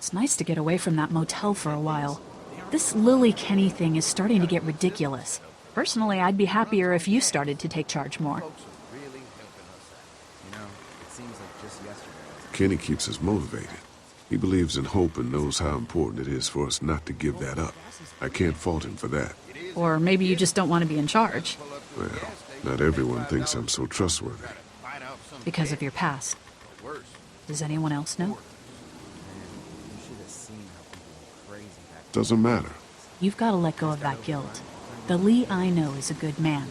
It's nice to get away from that motel for a while. This Lily Kenny thing is starting to get ridiculous. Personally, I'd be happier if you started to take charge more. Kenny keeps us motivated. He believes in hope and knows how important it is for us not to give that up. I can't fault him for that. Or maybe you just don't want to be in charge. Well, not everyone thinks I'm so trustworthy. Because of your past. Does anyone else know? Doesn't matter. You've got to let go of that guilt. The Lee I know is a good man.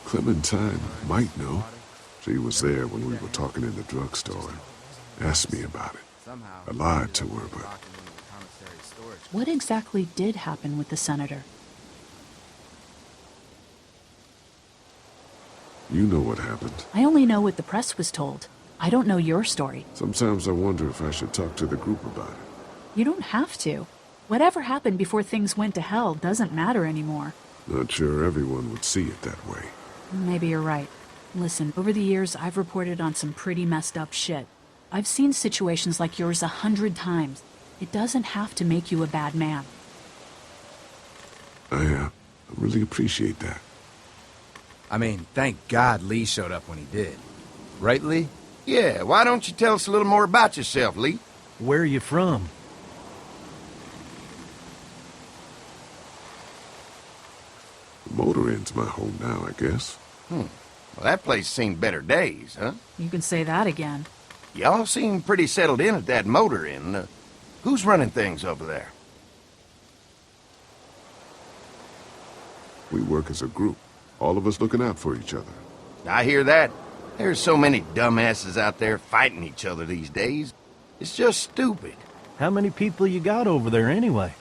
Clementine might know. She was there when we were talking in the drugstore and asked me about it. I lied to her, but... What exactly did happen with the senator? You know what happened. I only know what the press was told. I don't know your story. Sometimes I wonder if I should talk to the group about it. You don't have to. Whatever happened before things went to hell doesn't matter anymore. Not sure everyone would see it that way. Maybe you're right. Listen, over the years, I've reported on some pretty messed up shit. I've seen situations like yours 100 times. It doesn't have to make you a bad man. I really appreciate that. I mean, thank God Lee showed up when he did. Right, Lee? Yeah, why don't you tell us a little more about yourself, Lee? Where are you from? The motor inn's my home now, I guess. Well, that place seen better days, huh? You can say that again. Y'all seem pretty settled in at that motor inn. Who's running things over there? We work as a group. All of us looking out for each other. I hear that. There's so many dumbasses out there fighting each other these days. It's just stupid. How many people you got over there anyway?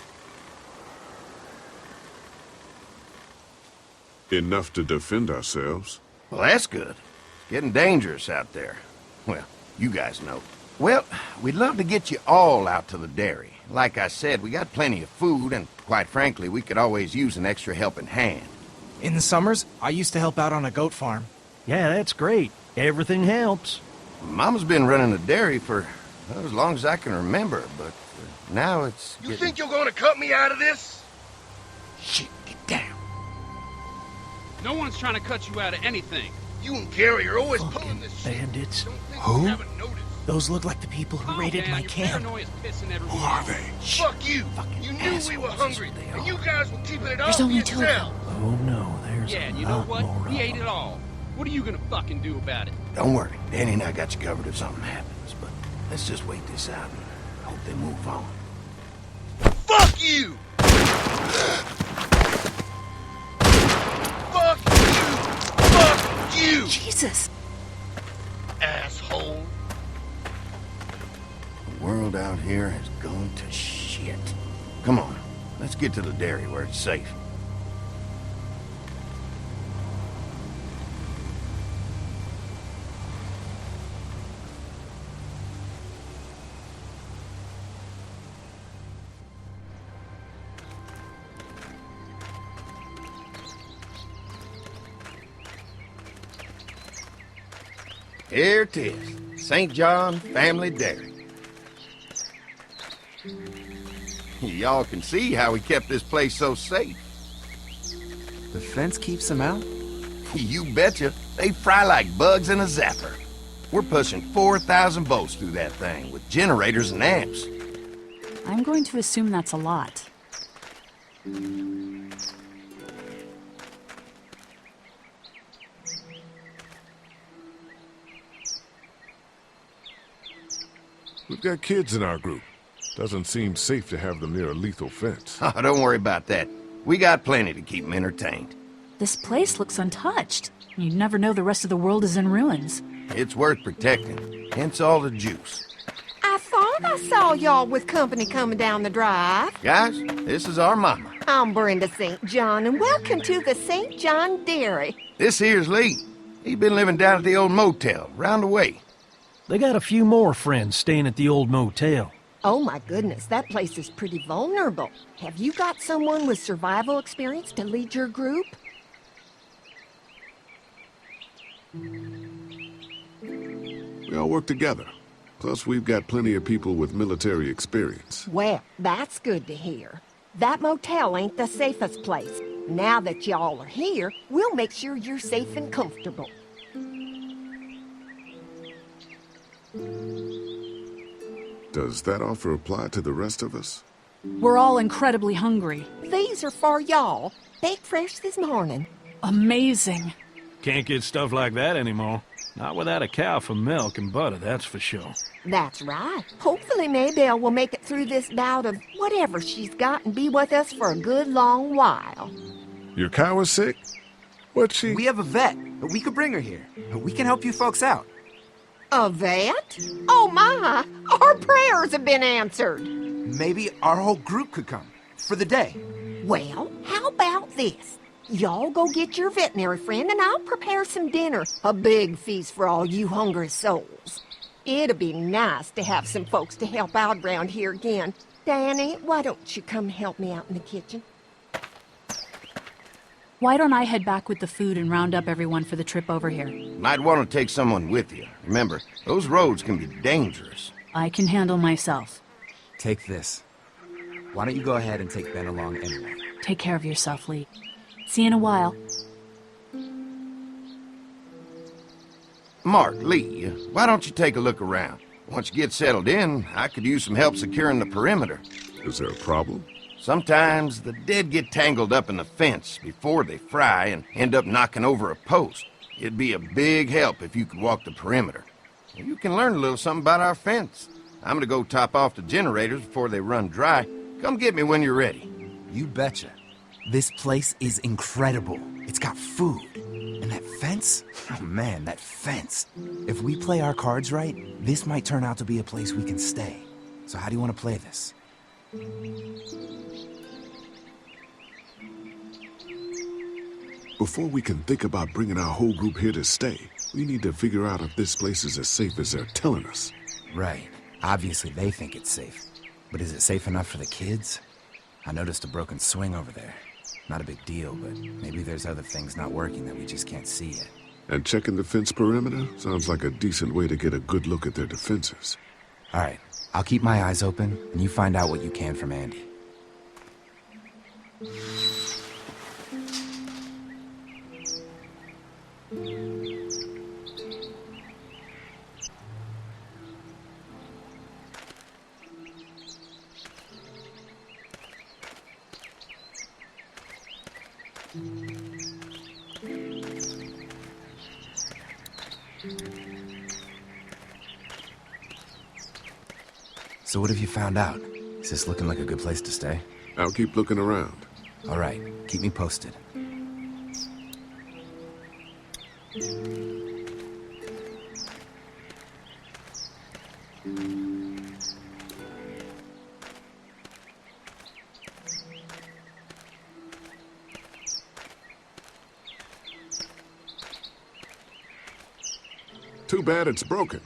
Enough to defend ourselves. Well, that's good. It's getting dangerous out there. Well, you guys know. Well, we'd love to get you all out to the dairy. Like I said, we got plenty of food, and quite frankly, we could always use an extra helping hand. In the summers, I used to help out on a goat farm. Yeah, that's great. Everything helps. Mama's been running the dairy for as long as I can remember, but now it's You think you're gonna cut me out of this? Shit, get down. No one's trying to cut you out of anything. You and Gary are always pulling this shit. Bandits. Don't think Who? you haven't noticed. Those look like the people who raided my camp. Who are they? Fuck you! Fucking You knew we were assholes is hungry, what they and are. you guys were keeping it There's all only to two of yourself. Oh no, there's Yeah, and you a know lot what? more He of ate them. it all. What are you gonna fucking do about it? Don't worry, Danny and I got you covered if something happens, but let's just wait this out and hope they move on. Fuck you! Fuck you! Fuck you! Jesus! Asshole! The world out here has gone to shit. Come on, let's get to the dairy where it's safe. Here it is, St. John Family Dairy. Y'all can see how we kept this place so safe. The fence keeps him out? You betcha. They fry like bugs in a zapper. We're pushing 4,000 volts through that thing with generators and amps. I'm going to assume that's a lot. We've got kids in our group. Doesn't seem safe to have them near a lethal fence. Oh, don't worry about that. We got plenty to keep them entertained. This place looks untouched. You'd never know the rest of the world is in ruins. It's worth protecting, hence all the juice. I thought I saw y'all with company coming down the drive. Guys, this is our mama. I'm Brenda St. John, and welcome to the St. John Dairy. This here's Lee. He's been living down at the old motel, round the way. They got a few more friends staying at the old motel. Oh my goodness, that place is pretty vulnerable. Have you got someone with survival experience to lead your group? We all work together. Plus, we've got plenty of people with military experience. Well, that's good to hear. That motel ain't the safest place. Now that y'all are here, we'll make sure you're safe and comfortable. Does that offer apply to the rest of us? We're all incredibly hungry. These are for y'all. Baked fresh this morning. Amazing. Can't get stuff like that anymore. Not without a cow for milk and butter, that's for sure. That's right. Hopefully Maybelle will make it through this bout of whatever she's got and be with us for a good long while. Your cow is sick? What's she? We have a vet. We could bring her here. We can help you folks out. A vet? Oh my! Our prayers have been answered. Maybe our whole group could come. For the day. Well, how about this? Y'all go get your veterinary friend and I'll prepare some dinner. A big feast for all you hungry souls. It'd be nice to have some folks to help out around here again. Danny, why don't you come help me out in the kitchen? Why don't I head back with the food and round up everyone for the trip over here? Might want to take someone with you. Remember, those roads can be dangerous. I can handle myself. Take this. Why don't you go ahead and take Ben along anyway? Take care of yourself, Lee. See you in a while. Mark, Lee, why don't you take a look around? Once you get settled in, I could use some help securing the perimeter. Is there a problem? Sometimes the dead get tangled up in the fence before they fry and end up knocking over a post. It'd be a big help if you could walk the perimeter. You can learn a little something about our fence. I'm gonna go top off the generators before they run dry. Come get me when you're ready. You betcha. This place is incredible. It's got food. And that fence? Oh man, that fence. If we play our cards right, this might turn out to be a place we can stay. So how do you want to play this? Before we can think about bringing our whole group here to stay, we need to figure out if this place is as safe as they're telling us. Right. Obviously they think it's safe. But is it safe enough for the kids? I noticed a broken swing over there. Not a big deal, but maybe there's other things not working that we just can't see yet. And checking the fence perimeter sounds like a decent way to get a good look at their defenses. All right. I'll keep my eyes open, and you find out what you can from Andy. So what have you found out? Is this looking like a good place to stay? I'll keep looking around. All right, keep me posted. Too bad it's broken.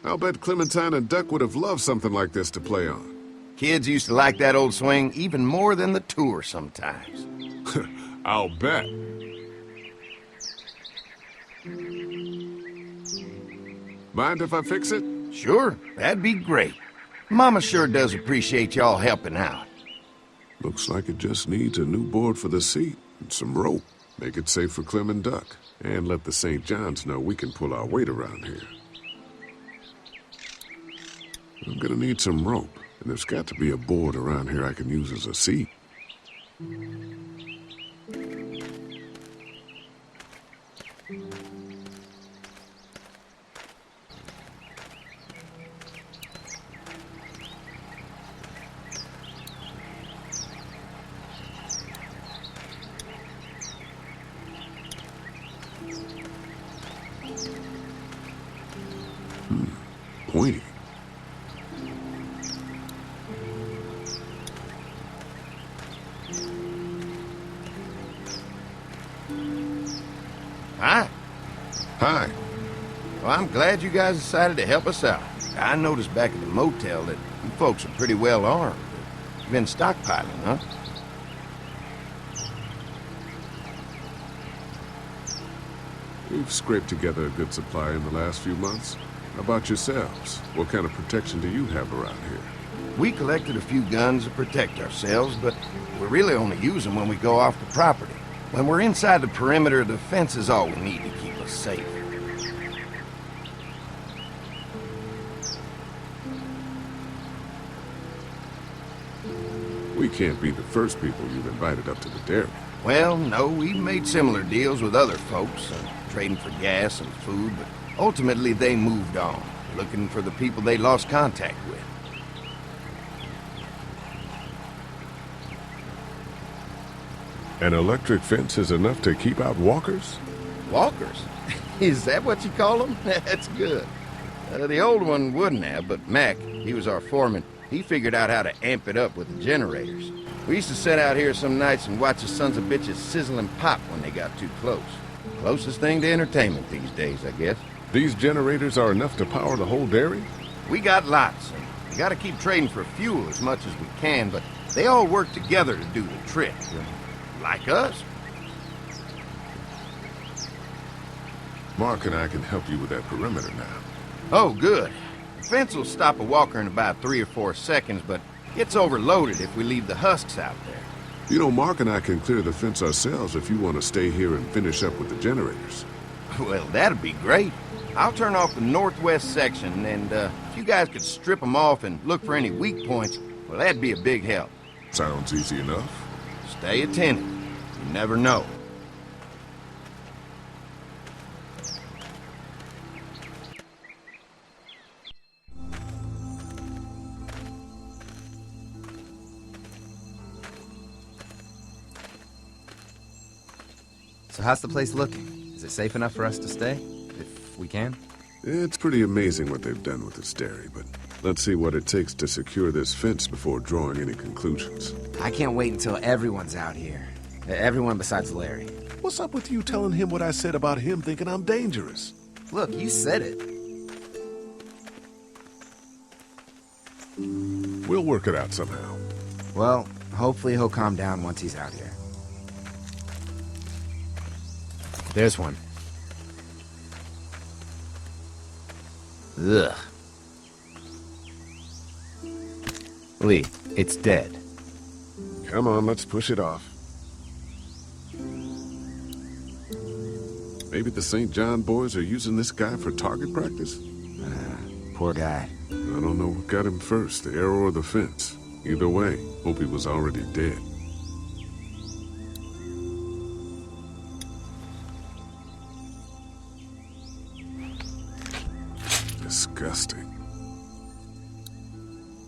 I'll bet Clementine and Duck would have loved something like this to play on. Kids used to like that old swing even more than the tour sometimes. I'll bet. Mind if I fix it? Sure, that'd be great. Mama sure does appreciate y'all helping out. Looks like it just needs a new board for the seat and some rope. Make it safe for Clem and Duck. And let the St. John's know we can pull our weight around here. I'm gonna need some rope, and there's got to be a board around here I can use as a seat. Pointy. Hi. Hi. Well, I'm glad you guys decided to help us out. I noticed back at the motel that you folks are pretty well armed. You've been stockpiling, huh? We've scraped together a good supply in the last few months. How about yourselves? What kind of protection do you have around here? We collected a few guns to protect ourselves, but we really only use them when we go off the property. When we're inside the perimeter, the fence is all we need to keep us safe. We can't be the first people you've invited up to the dairy. Well, no, we've made similar deals with other folks, trading for gas and food, but ultimately they moved on, looking for the people they lost contact with. An electric fence is enough to keep out walkers? Walkers? Is that what you call them? That's good. The old one wouldn't have, but Mac, he was our foreman, he figured out how to amp it up with the generators. We used to sit out here some nights and watch the sons of bitches sizzle and pop when they got too close. Closest thing to entertainment these days, I guess. These generators are enough to power the whole dairy? We got lots, and we gotta keep trading for fuel as much as we can, but they all work together to do the trick. Like us. Mark and I can help you with that perimeter now. Oh, good. The fence will stop a walker in about 3 or 4 seconds, but gets overloaded if we leave the husks out there. You know, Mark and I can clear the fence ourselves if you want to stay here and finish up with the generators. Well, that'd be great. I'll turn off the northwest section, and if you guys could strip them off and look for any weak points, well, that'd be a big help. Sounds easy enough. Stay attentive. You never know. So how's the place looking? Is it safe enough for us to stay? If we can? It's pretty amazing what they've done with this dairy, but let's see what it takes to secure this fence before drawing any conclusions. I can't wait until everyone's out here. Everyone besides Larry. What's up with you telling him what I said about him thinking I'm dangerous? Look, you said it. We'll work it out somehow. Well, hopefully he'll calm down once he's out here. There's one. Ugh. Lee, it's dead. Come on, let's push it off. Maybe the St. John boys are using this guy for target practice? Poor guy. I don't know what got him first, the arrow or the fence. Either way, hope he was already dead. Disgusting.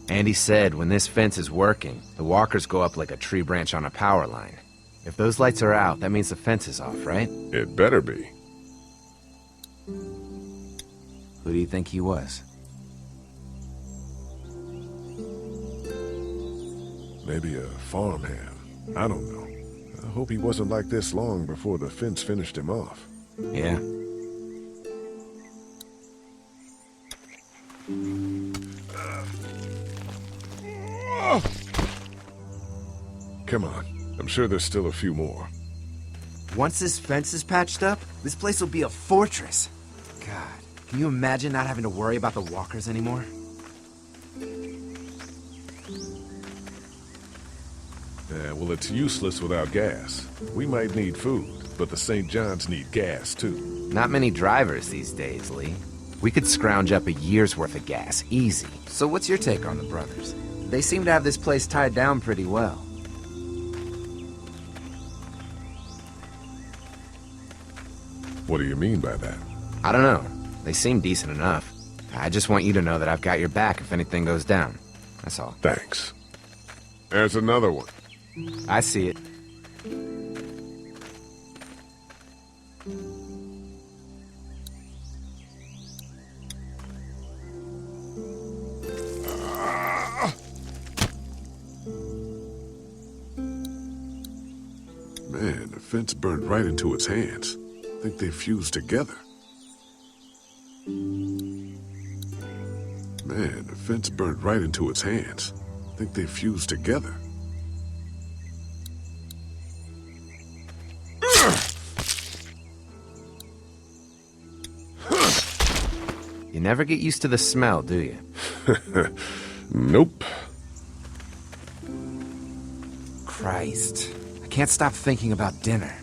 Andy said when this fence is working, the walkers go up like a tree branch on a power line. If those lights are out, that means the fence is off, right? It better be. Who do you think he was? Maybe a farmhand. I don't know. I hope he wasn't like this long before the fence finished him off. Yeah. Come on. I'm sure there's still a few more. Once this fence is patched up, this place will be a fortress. God, can you imagine not having to worry about the walkers anymore? Yeah, well, it's useless without gas. We might need food, but the St. John's need gas, too. Not many drivers these days, Lee. We could scrounge up a year's worth of gas, easy. So what's your take on the brothers? They seem to have this place tied down pretty well. What do you mean by that? I don't know. They seem decent enough. I just want you to know that I've got your back if anything goes down. That's all. Thanks. There's another one. I see it. Man, the fence burned right into its hands. I think they fused together. Man, the fence burned right into its hands. I think they fused together. You never get used to the smell, do you? Nope. Christ. I can't stop thinking about dinner.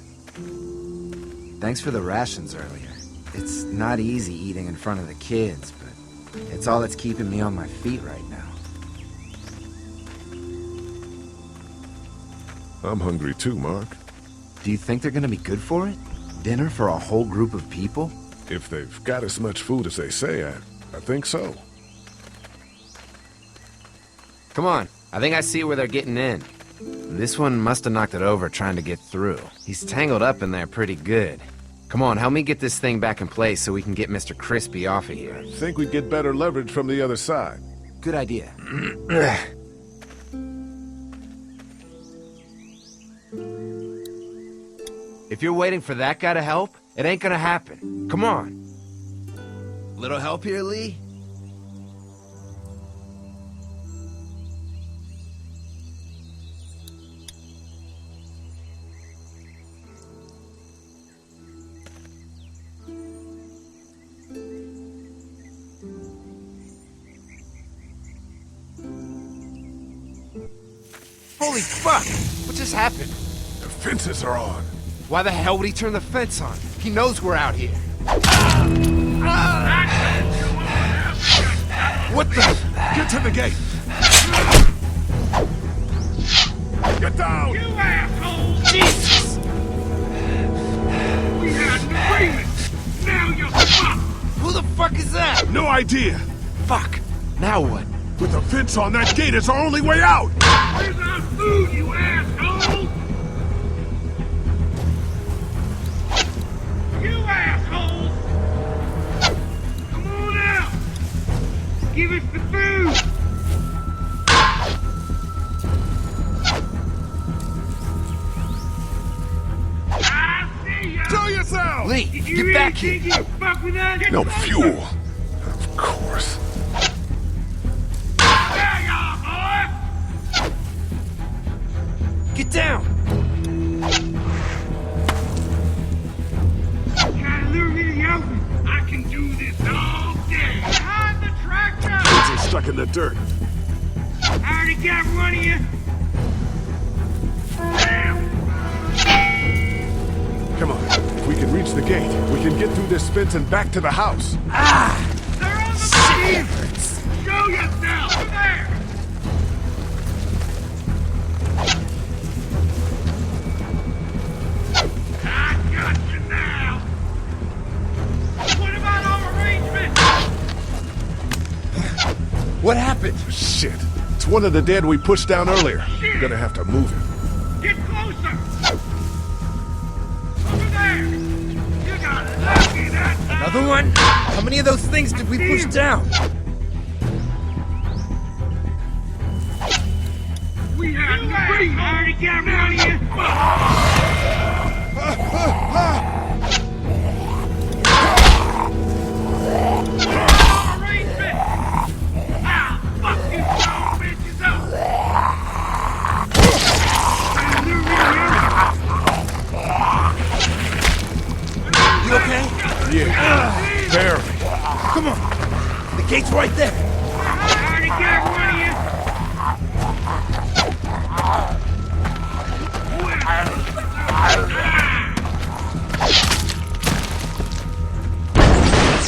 Thanks for the rations earlier. It's not easy eating in front of the kids, but it's all that's keeping me on my feet right now. I'm hungry too, Mark. Do you think they're gonna be good for it? Dinner for a whole group of people? If they've got as much food as they say, I think so. Come on, I think I see where they're getting in. This one must have knocked it over trying to get through. He's tangled up in there pretty good. Come on, help me get this thing back in place so we can get Mr. Crispy off of here. Think we'd get better leverage from the other side. Good idea. If you're waiting for that guy to help, it ain't gonna happen. Come on. Little help here, Lee? Holy fuck! What just happened? The fences are on. Why the hell would he turn the fence on? He knows we're out here. What the? Get to the gate! Get down! You asshole! Jesus! We had an agreement! Now you're fucked! Who the fuck is that? No idea! Fuck! Now what? With the fence on, that gate is our only way out! Where's our food, you asshole? You assholes! Come on out! Give us the food! I see ya! Show yourself! Lee, Did you get really back think here! you'd fuck with us? No fuel. Of course. There you are, boy! Get down! Try to lure me to the open. I can do this all day. Behind the tractor! Kids are stuck in the dirt. I already got one of you. Damn! Come on. If we can reach the gate, we can get through this fence and back to the house. They're on the machine! Show yourself! Over there! I got you now! What about our arrangement? What happened? Shit. It's one of the dead we pushed down earlier. We're gonna have to move him. Get closer! Over there! You got lucky that time! Another one? How many of those things did we push down? We had an agreement! I already got one of you! Arrangement! Ah, fuck you, son bitches up! You okay? Yeah. Barely. Come on! The gate's right there! I already got one of you!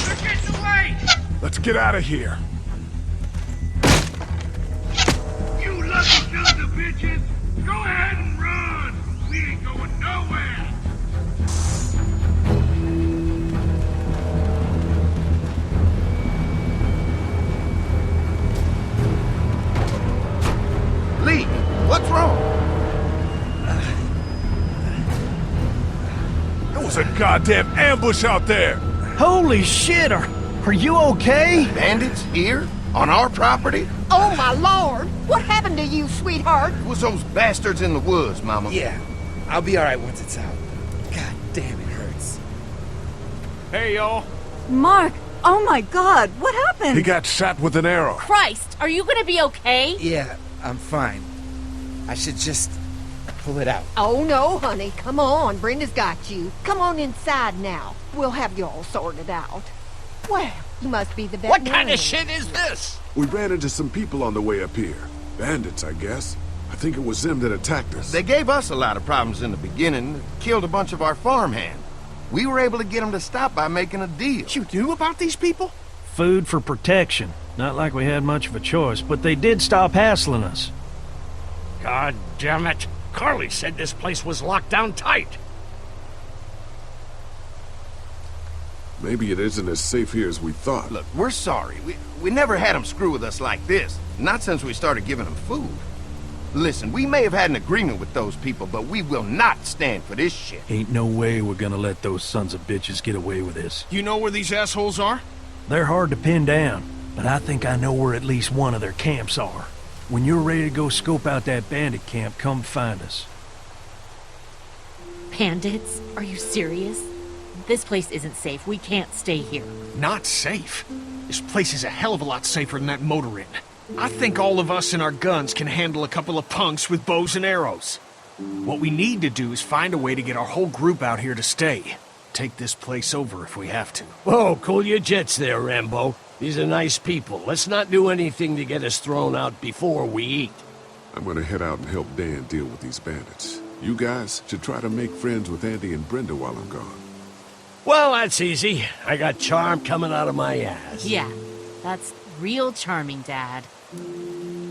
They're getting away! Let's get out of here. You lucky sons of bitches! Go ahead and run! We ain't going nowhere! Lee, what's wrong? There was a goddamn ambush out there. Holy shit, are you okay? Bandits here? On our property? Oh, my lord! What happened to you, sweetheart? It was those bastards in the woods, Mama. Yeah, I'll be alright once it's out. God damn, it hurts. Hey, y'all. Mark! Oh my god, what happened? He got shot with an arrow. Christ, are you gonna be okay? Yeah, I'm fine. I should just pull it out. Oh, no, honey. Come on. Brenda's got you. Come on inside now. We'll have you all sorted out. Well, He must be the What veterinarian. kind of shit is this? We ran into some people on the way up here. Bandits, I guess. I think it was them that attacked us. They gave us a lot of problems in the beginning, killed a bunch of our farmhands. We were able to get them to stop by making a deal. You knew about these people? Food for protection. Not like we had much of a choice, but they did stop hassling us. God damn it. Carly said this place was locked down tight. Maybe it isn't as safe here as we thought. Look, we're sorry. We never had them screw with us like this. Not since we started giving them food. Listen, we may have had an agreement with those people, but we will not stand for this shit. Ain't no way we're gonna let those sons of bitches get away with this. You know where these assholes are? They're hard to pin down, but I think I know where at least one of their camps are. When you're ready to go scope out that bandit camp, come find us. Bandits? Are you serious? This place isn't safe. We can't stay here. Not safe. This place is a hell of a lot safer than that motor inn. I think all of us and our guns can handle a couple of punks with bows and arrows. What we need to do is find a way to get our whole group out here to stay. Take this place over if we have to. Whoa, cool your jets there, Rambo. These are nice people. Let's not do anything to get us thrown out before we eat. I'm gonna head out and help Dan deal with these bandits. You guys should try to make friends with Andy and Brenda while I'm gone. Well, that's easy. I got charm coming out of my ass. Yeah, that's real charming, Dad.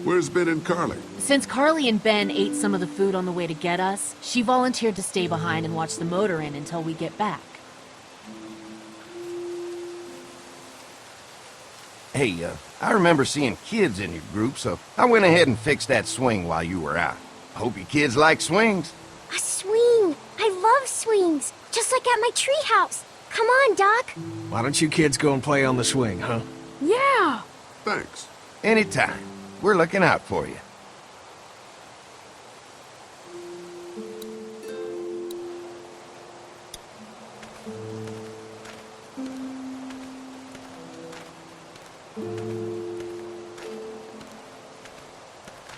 Where's Ben and Carly? Since Carly and Ben ate some of the food on the way to get us, she volunteered to stay behind and watch the motor inn until we get back. Hey, I remember seeing kids in your group, so I went ahead and fixed that swing while you were out. Hope you kids like swings. A swing! I love swings! Just like at my treehouse. Come on, Doc. Why don't you kids go and play on the swing, huh? Yeah! Thanks. Anytime. We're looking out for you.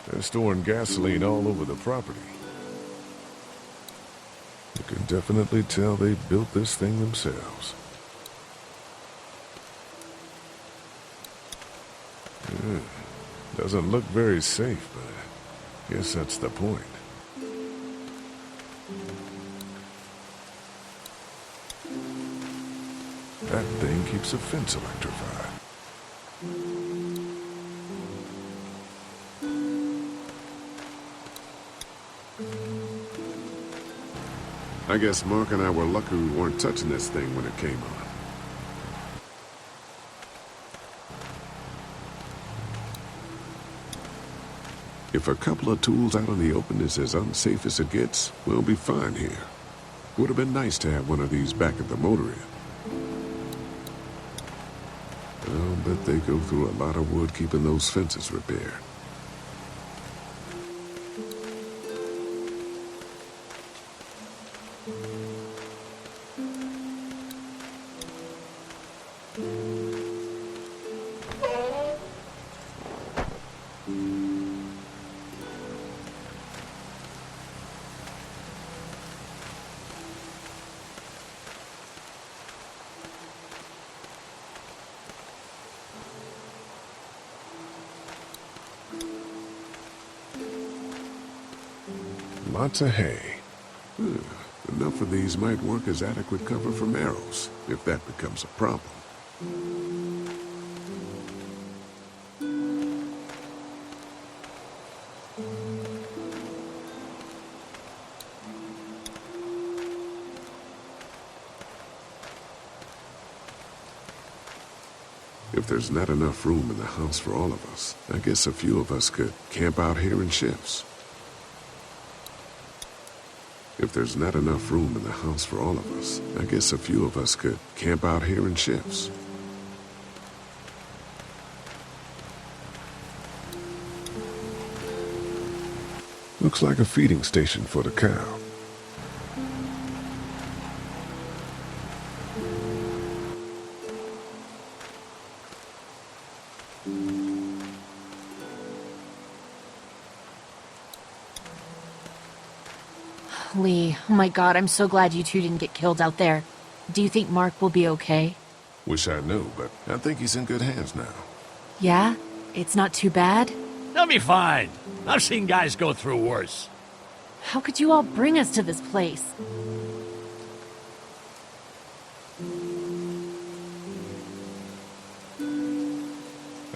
They're storing gasoline all over the property. You can definitely tell they built this thing themselves. Doesn't look very safe, but I guess that's the point. That thing keeps a fence electrified. I guess Mark and I were lucky we weren't touching this thing when it came on. If a couple of tools out in the open is as unsafe as it gets, we'll be fine here. Would have been nice to have one of these back at the motor inn. I'll bet they go through a lot of wood keeping those fences repaired. Lots of hay. Enough of these might work as adequate cover from arrows, if that becomes a problem. If there's not enough room in the house for all of us, I guess a few of us could camp out here in shifts. If there's not enough room in the house for all of us, I guess a few of us could camp out here in shifts. Looks like a feeding station for the cow. Lee, oh my god, I'm so glad you two didn't get killed out there. Do you think Mark will be okay? Wish I knew, but I think he's in good hands now. Yeah? It's not too bad? They'll be fine. I've seen guys go through worse. How could you all bring us to this place?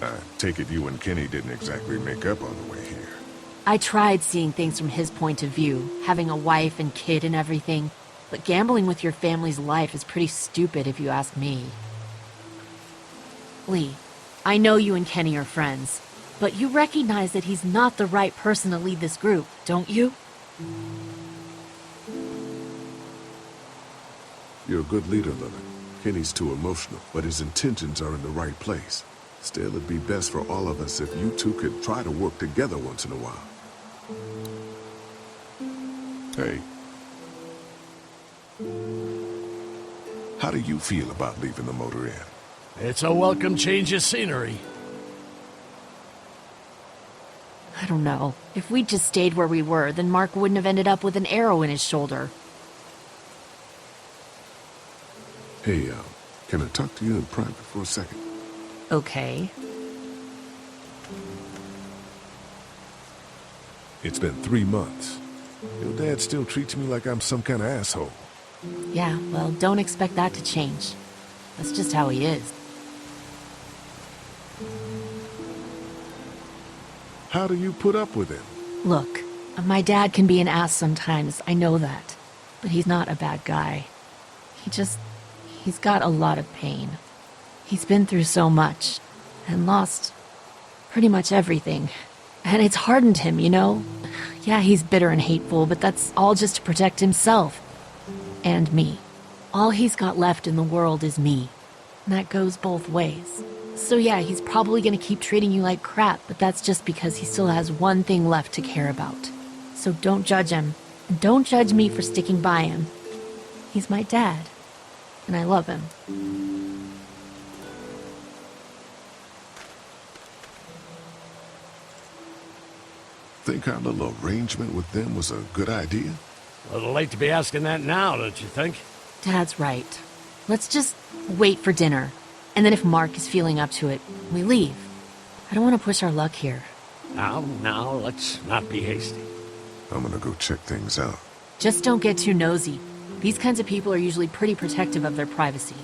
I take it you and Kenny didn't exactly make up on the way here. I tried seeing things from his point of view, having a wife and kid and everything, but gambling with your family's life is pretty stupid if you ask me. Lee, I know you and Kenny are friends, but you recognize that he's not the right person to lead this group, don't you? You're a good leader, Lily. Kenny's too emotional, but his intentions are in the right place. Still, it'd be best for all of us if you two could try to work together once in a while. Hey. How do you feel about leaving the motor inn? It's a welcome change of scenery. I don't know. If we'd just stayed where we were, then Mark wouldn't have ended up with an arrow in his shoulder. Hey, can I talk to you in private for a second? Okay. It's been 3 months. Your dad still treats me like I'm some kind of asshole. Yeah, well, don't expect that to change. That's just how he is. How do you put up with him? Look, my dad can be an ass sometimes, I know that. But he's not a bad guy. He's got a lot of pain. He's been through so much, and lost pretty much everything. And it's hardened him, you know? Yeah, he's bitter and hateful, but that's all just to protect himself. And me. All he's got left in the world is me. And that goes both ways. So yeah, he's probably gonna keep treating you like crap, but that's just because he still has one thing left to care about. So don't judge him. And don't judge me for sticking by him. He's my dad. And I love him. Think our little arrangement with them was a good idea? A little late to be asking that now, don't you think? Dad's right. Let's just wait for dinner. And then if Mark is feeling up to it, we leave. I don't want to push our luck here. Now, let's not be hasty. I'm gonna go check things out. Just don't get too nosy. These kinds of people are usually pretty protective of their privacy.